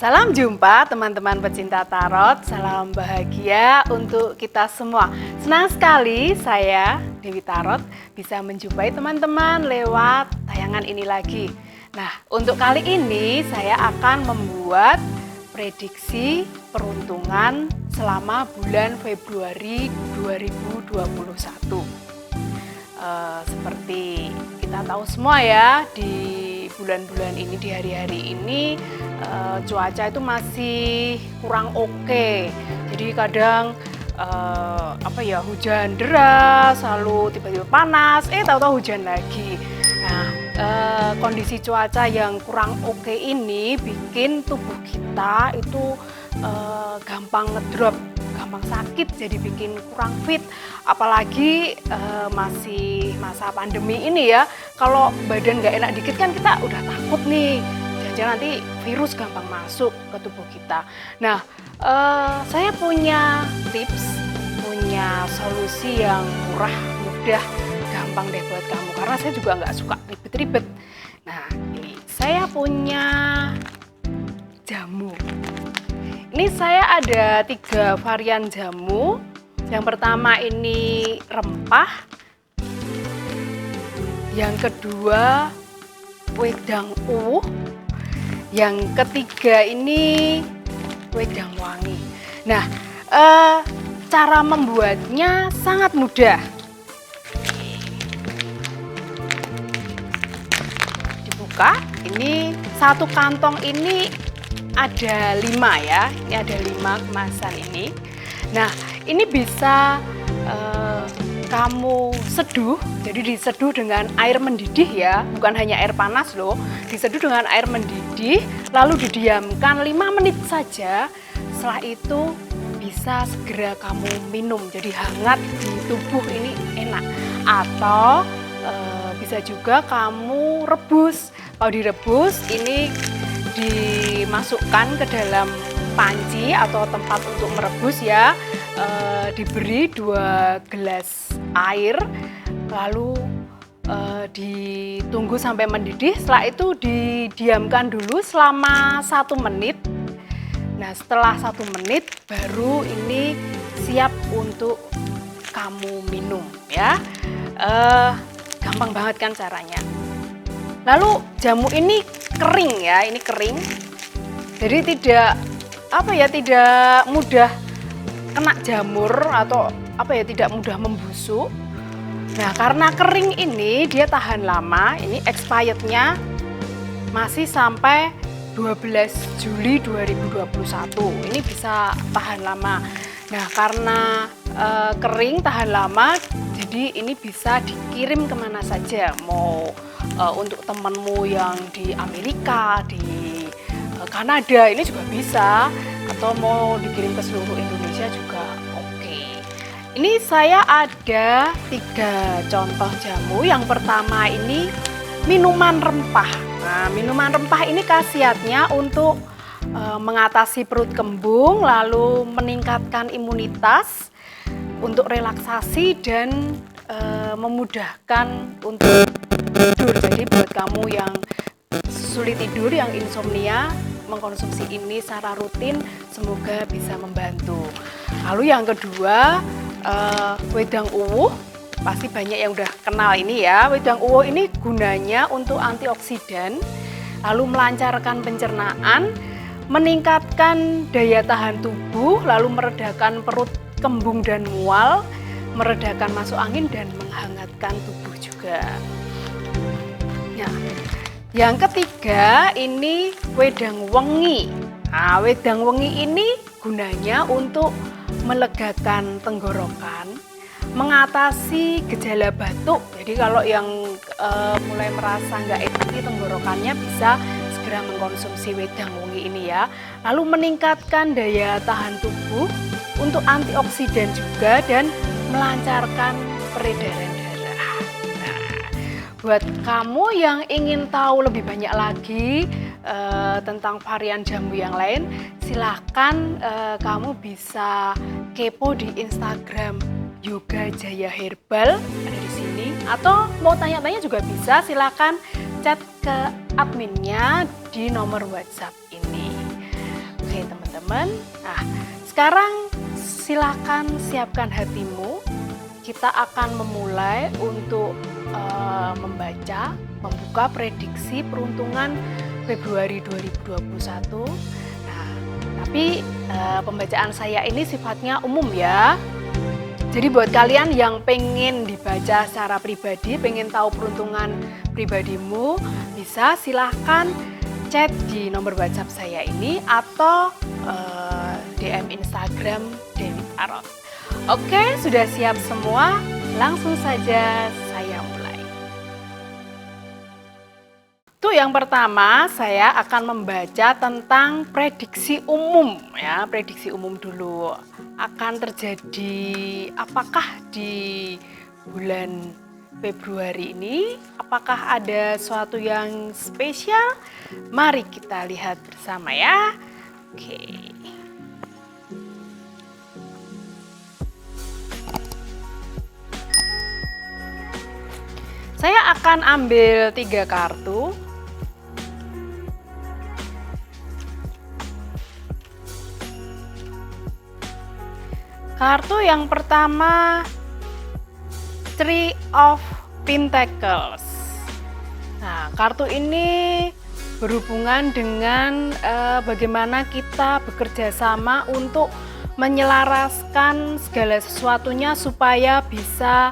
Salam jumpa teman-teman pecinta tarot, salam bahagia untuk kita semua. Senang sekali saya, Dewi Tarot, bisa menjumpai teman-teman lewat tayangan ini lagi. Nah, untuk kali ini saya akan membuat prediksi peruntungan selama bulan Februari 2021. Seperti kita tahu semua ya, di bulan-bulan ini, di hari-hari ini cuaca itu masih kurang oke. Jadi kadang hujan deras, lalu tiba-tiba panas, tahu-tahu hujan lagi. Nah, kondisi cuaca yang kurang oke ini bikin tubuh kita itu gampang ngedrop, gampang sakit, jadi bikin kurang fit. Apalagi masih masa pandemi ini ya, kalau badan nggak enak dikit kan kita udah takut nih, jangan nanti virus gampang masuk ke tubuh kita. Nah, saya punya tips, punya solusi yang murah, mudah, gampang deh buat kamu, karena saya juga nggak suka ribet-ribet. Nah, ini saya punya jamu. Ini saya ada 3 varian jamu. Yang pertama ini rempah, yang kedua wedang uwuh, yang ketiga ini wedang wangi. Nah, cara membuatnya sangat mudah. Dibuka, ini satu kantong ini ada 5 ya, ini ada 5 kemasan ini. Nah, ini bisa kamu seduh, jadi diseduh dengan air mendidih ya, bukan hanya air panas loh, diseduh dengan air mendidih, lalu didiamkan 5 menit saja, setelah itu bisa segera kamu minum, jadi hangat di tubuh, ini enak. Atau bisa juga kamu rebus, kalau direbus ini dimasukkan ke dalam panci atau tempat untuk merebus ya, diberi 2 gelas air, lalu ditunggu sampai mendidih, setelah itu didiamkan dulu selama 1 menit. Nah, setelah 1 menit baru ini siap untuk kamu minum ya. Gampang banget kan caranya. Lalu jamu ini kering ya, ini kering, jadi tidak mudah kena jamur atau tidak mudah membusuk. Nah, karena kering ini dia tahan lama, ini expirednya masih sampai 12 Juli 2021, ini bisa tahan lama. Nah, karena kering tahan lama, jadi ini bisa dikirim kemana saja, mau untuk temanmu yang di Amerika, di Kanada ini juga bisa, atau mau dikirim ke seluruh Indonesia juga oke. Ini saya ada 3 contoh jamu. Yang pertama ini minuman rempah. Nah, minuman rempah ini khasiatnya untuk mengatasi perut kembung, lalu meningkatkan imunitas, untuk relaksasi dan memudahkan untuk tidur. Jadi buat kamu yang sulit tidur, yang insomnia, mengkonsumsi ini secara rutin semoga bisa membantu. Lalu yang kedua, wedang uwuh, pasti banyak yang udah kenal ini ya. Wedang uwuh ini gunanya untuk antioksidan, lalu melancarkan pencernaan, meningkatkan daya tahan tubuh, lalu meredakan perut kembung dan mual, meredakan masuk angin dan menghangatkan tubuh juga. Nah, yang ketiga ini wedang wengi. Nah, wedang wengi ini gunanya untuk melegakan tenggorokan, mengatasi gejala batuk. Jadi kalau yang mulai merasa nggak enak di tenggorokannya bisa segera mengkonsumsi wedang wengi ini ya. Lalu meningkatkan daya tahan tubuh, untuk antioksidan juga, dan melancarkan peredaran darah. Nah, buat kamu yang ingin tahu lebih banyak lagi tentang varian jamu yang lain, silakan kamu bisa kepo di Instagram Yoga Jaya Herbal, ada di sini. Atau mau tanya-tanya juga bisa, silakan chat ke adminnya di nomor WhatsApp ini. teman-teman. Nah, sekarang silakan siapkan hatimu. Kita akan memulai untuk membuka prediksi peruntungan Februari 2021. Nah, tapi pembacaan saya ini sifatnya umum ya. Jadi buat kalian yang pengen dibaca secara pribadi, pengen tahu peruntungan pribadimu, bisa silahkan chat di nomor WhatsApp saya ini atau DM Instagram Dewi Tarot. Oke, sudah siap semua? Langsung saja saya mulai. Tuh, yang pertama saya akan membaca tentang prediksi umum ya, prediksi umum dulu. Akan terjadi apakah di bulan Februari ini? Apakah ada sesuatu yang spesial? Mari kita lihat bersama ya. Oke. Saya akan ambil 3 kartu. Kartu yang pertama, Three of Pentacles. Nah, kartu ini berhubungan dengan bagaimana kita bekerja sama untuk menyelaraskan segala sesuatunya supaya bisa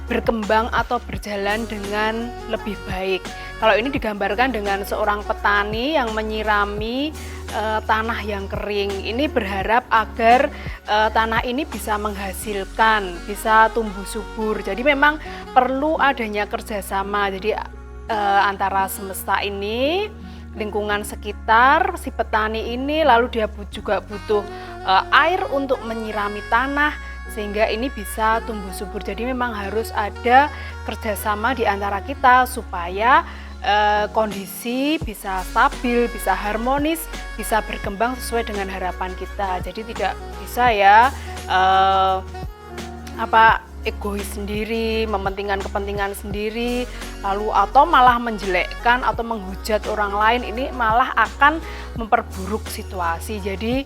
berkembang atau berjalan dengan lebih baik. Kalau ini digambarkan dengan seorang petani yang menyirami tanah yang kering. Ini berharap agar tanah ini bisa menghasilkan, bisa tumbuh subur. Jadi memang perlu adanya kerjasama. Jadi antara semesta ini, lingkungan sekitar, si petani ini, lalu dia juga butuh air untuk menyirami tanah sehingga ini bisa tumbuh subur. Jadi memang harus ada kerjasama di antara kita supaya kondisi bisa stabil, bisa harmonis, bisa berkembang sesuai dengan harapan kita. Jadi tidak bisa ya egois sendiri, mementingkan kepentingan sendiri, lalu atau malah menjelekkan atau menghujat orang lain. Ini malah akan memperburuk situasi. Jadi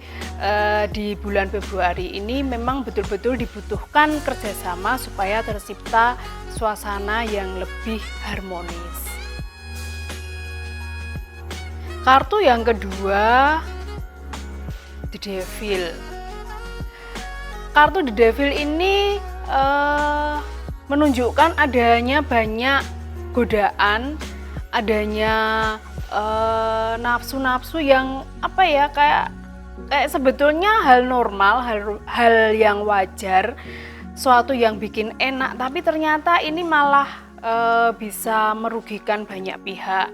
di bulan Februari ini memang betul-betul dibutuhkan kerjasama supaya tercipta suasana yang lebih harmonis. Kartu yang kedua, The Devil. Kartu The Devil ini menunjukkan adanya banyak godaan, adanya nafsu-nafsu yang kayak sebetulnya hal normal, hal yang wajar, suatu yang bikin enak, tapi ternyata ini malah bisa merugikan banyak pihak.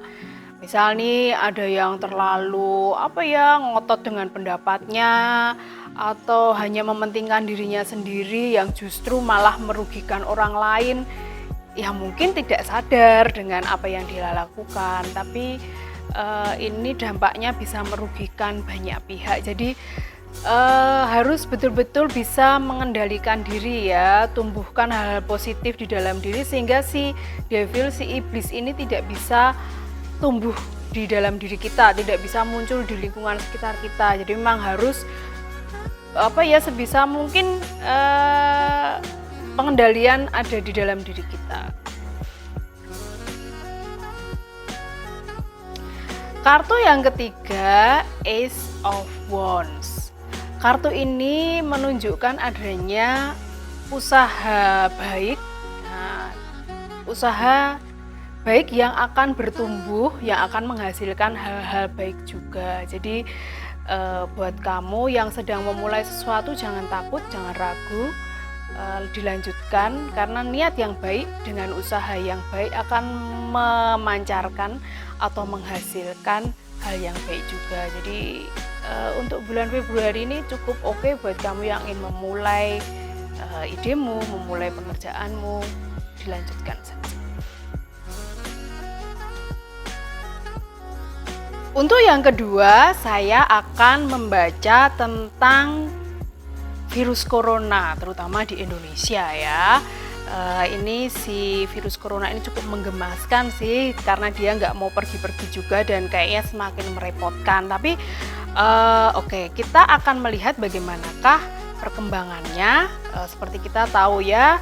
Misal nih ada yang terlalu ngotot dengan pendapatnya atau hanya mementingkan dirinya sendiri yang justru malah merugikan orang lain. Ya mungkin tidak sadar dengan apa yang dia lakukan, tapi ini dampaknya bisa merugikan banyak pihak. Jadi harus betul-betul bisa mengendalikan diri ya, tumbuhkan hal-hal positif di dalam diri sehingga si devil, si iblis ini tidak bisa tumbuh di dalam diri kita, tidak bisa muncul di lingkungan sekitar kita. Jadi memang harus sebisa mungkin pengendalian ada di dalam diri kita. Kartu yang ketiga, Ace of Wands. Kartu ini menunjukkan adanya usaha baik, usaha baik yang akan bertumbuh, yang akan menghasilkan hal-hal baik juga. Jadi buat kamu yang sedang memulai sesuatu, jangan takut, jangan ragu, dilanjutkan karena niat yang baik dengan usaha yang baik akan memancarkan atau menghasilkan hal yang baik juga. Jadi untuk bulan Februari ini cukup oke buat kamu yang ingin memulai idemu, memulai pekerjaanmu, dilanjutkan saja. Untuk yang kedua, saya akan membaca tentang virus corona, terutama di Indonesia ya. Ini si virus corona ini cukup menggemaskan sih, karena dia nggak mau pergi-pergi juga dan kayaknya semakin merepotkan. Tapi Oke, kita akan melihat bagaimanakah perkembangannya. Seperti kita tahu ya,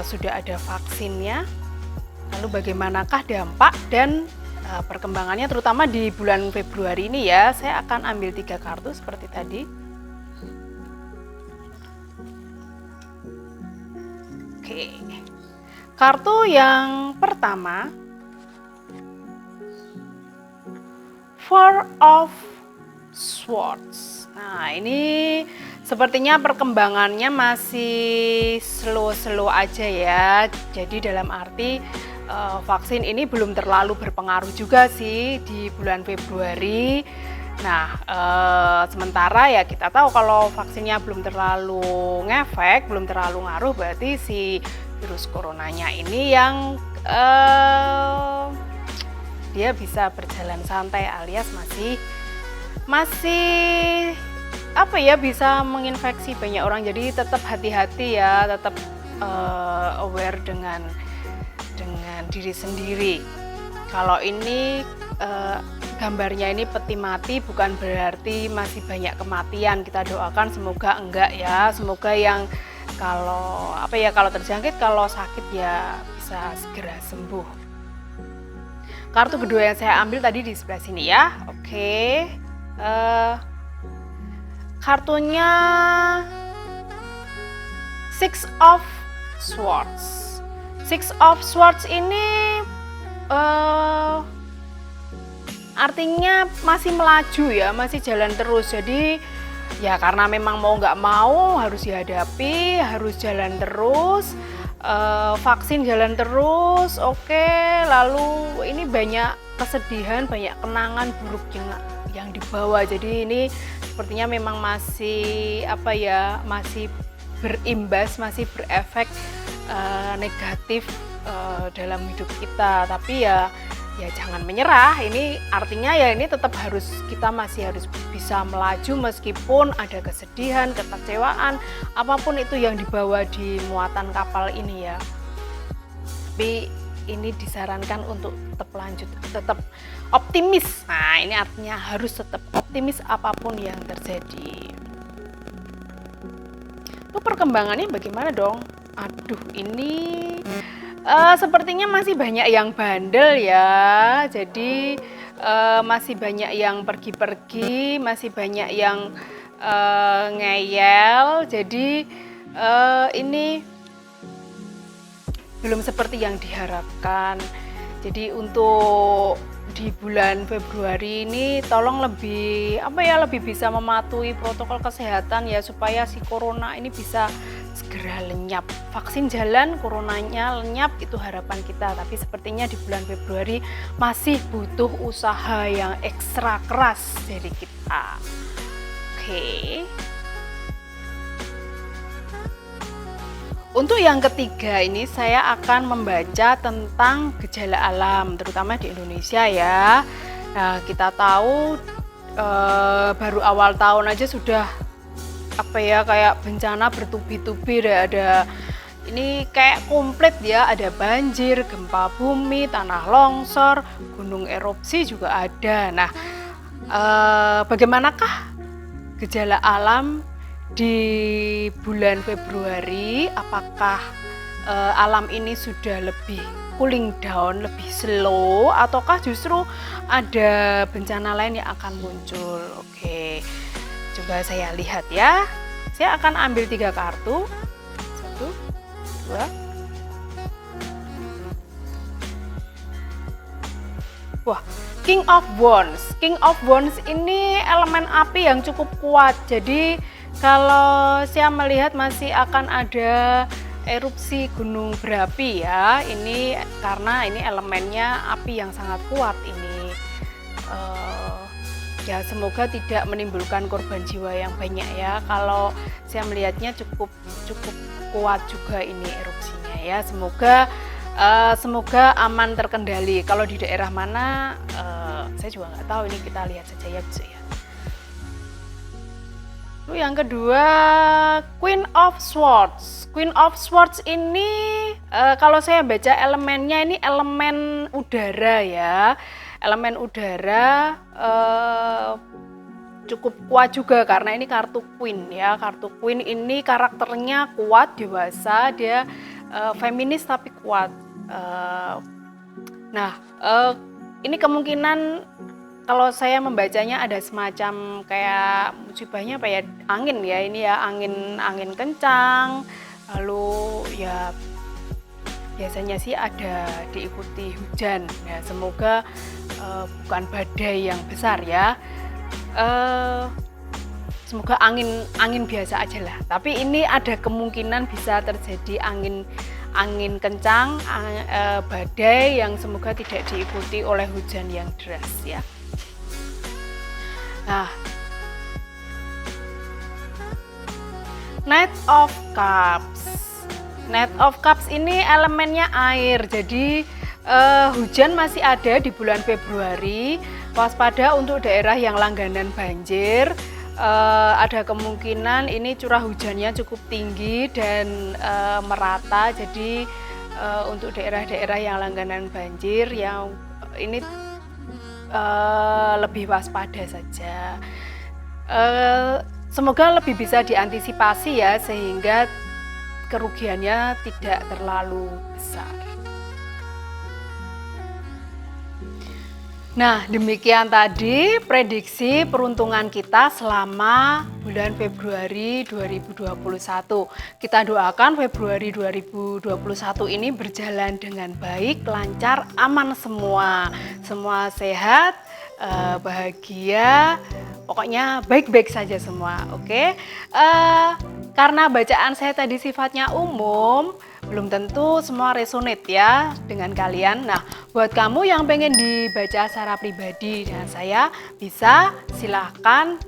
sudah ada vaksinnya. Lalu bagaimanakah dampak dan perkembangannya terutama di bulan Februari ini ya. Saya akan ambil 3 kartu seperti tadi. Oke. Kartu yang pertama, Four of Swords. Nah, ini sepertinya perkembangannya masih slow-slow aja ya. Jadi dalam arti vaksin ini belum terlalu berpengaruh juga sih di bulan Februari. Nah, sementara ya kita tahu kalau vaksinnya belum terlalu ngefek, belum terlalu ngaruh, berarti si virus coronanya ini yang dia bisa berjalan santai alias masih apa ya, bisa menginfeksi banyak orang. Jadi tetap hati-hati ya, tetap aware dengan diri sendiri. Kalau ini gambarnya ini peti mati, bukan berarti masih banyak kematian. Kita doakan semoga enggak ya, semoga yang kalau terjangkit, kalau sakit ya bisa segera sembuh. Kartu kedua yang saya ambil tadi di sebelah sini ya. Oke. Kartunya Six of Swords. Six of Swords ini artinya masih melaju ya, masih jalan terus. Jadi ya karena memang mau nggak mau harus dihadapi, harus jalan terus. Vaksin jalan terus, oke. Lalu ini banyak kesedihan, banyak kenangan buruk yang dibawa. Jadi ini sepertinya memang masih masih berimbas, masih berefek negatif dalam hidup kita. Tapi ya jangan menyerah. Ini artinya ya ini tetap kita masih harus bisa melaju meskipun ada kesedihan, kekecewaan, apapun itu yang dibawa di muatan kapal ini ya. Tapi ini disarankan untuk tetap lanjut, tetap optimis. Nah, ini artinya harus tetap optimis apapun yang terjadi. Itu perkembangannya bagaimana dong? Aduh, ini sepertinya masih banyak yang bandel ya. Jadi masih banyak yang pergi-pergi, masih banyak yang ngeyel. Jadi ini belum seperti yang diharapkan. Jadi untuk di bulan Februari ini tolong lebih bisa mematuhi protokol kesehatan ya, supaya si corona ini bisa segera lenyap. Vaksin jalan, coronanya lenyap, itu harapan kita. Tapi sepertinya di bulan Februari masih butuh usaha yang ekstra keras dari kita. Oke. Untuk yang ketiga ini saya akan membaca tentang gejala alam, terutama di Indonesia ya. Nah, kita tahu baru awal tahun aja sudah kayak bencana bertubi-tubi. Ada ini kayak komplit ya, ada banjir, gempa bumi, tanah longsor, gunung erupsi juga ada. Nah, bagaimanakah gejala alam di bulan Februari? Apakah alam ini sudah lebih cooling down, lebih slow, ataukah justru ada bencana lain yang akan muncul? Oke, coba saya lihat ya. Saya akan ambil 3 kartu. 1, 2. Wah, King of Wands. King of Wands ini elemen api yang cukup kuat. Jadi kalau saya melihat masih akan ada erupsi gunung berapi ya. Ini karena ini elemennya api yang sangat kuat ini. Ya semoga tidak menimbulkan korban jiwa yang banyak ya. Kalau saya melihatnya cukup kuat juga ini erupsinya ya. Semoga aman terkendali. Kalau di daerah mana saya juga nggak tahu, ini kita lihat saja ya Bu ya. Lalu yang kedua, Queen of Swords. Queen of Swords ini kalau saya baca elemennya ini elemen udara ya. Elemen udara cukup kuat juga karena ini kartu Queen ya. Kartu Queen ini karakternya kuat, dewasa, dia feminis tapi kuat. Ini kemungkinan kalau saya membacanya ada semacam kayak musibahnya apa ya, angin ya, ini ya, angin kencang, lalu ya biasanya sih ada diikuti hujan ya, semoga bukan badai yang besar ya. Semoga angin biasa aja lah. Tapi ini ada kemungkinan bisa terjadi angin kencang, badai yang semoga tidak diikuti oleh hujan yang deras ya. Nah, Knight of Cups. Knight of Cups ini elemennya air, jadi hujan masih ada di bulan Februari. Waspada untuk daerah yang langganan banjir. Ada kemungkinan ini curah hujannya cukup tinggi dan merata. Jadi untuk daerah-daerah yang langganan banjir yang ini lebih waspada saja. Semoga lebih bisa diantisipasi ya, sehingga kerugiannya tidak terlalu besar. Nah, demikian tadi prediksi peruntungan kita selama bulan Februari 2021. Kita doakan Februari 2021 ini berjalan dengan baik, lancar, aman semua. Semua sehat, bahagia, pokoknya baik-baik saja semua, oke? Karena bacaan saya tadi sifatnya umum, belum tentu semua resonate ya dengan kalian. Nah, buat kamu yang pengen dibaca secara pribadi dengan saya, bisa silahkan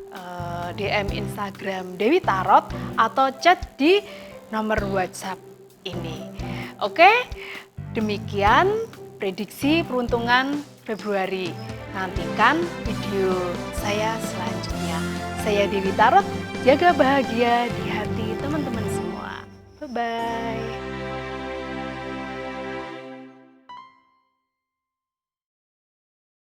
DM Instagram Dewi Tarot atau chat di nomor WhatsApp ini. Oke, demikian prediksi peruntungan Februari. Nantikan video saya selanjutnya. Saya Dewi Tarot, jaga bahagia di hati teman-teman semua. Bye-bye.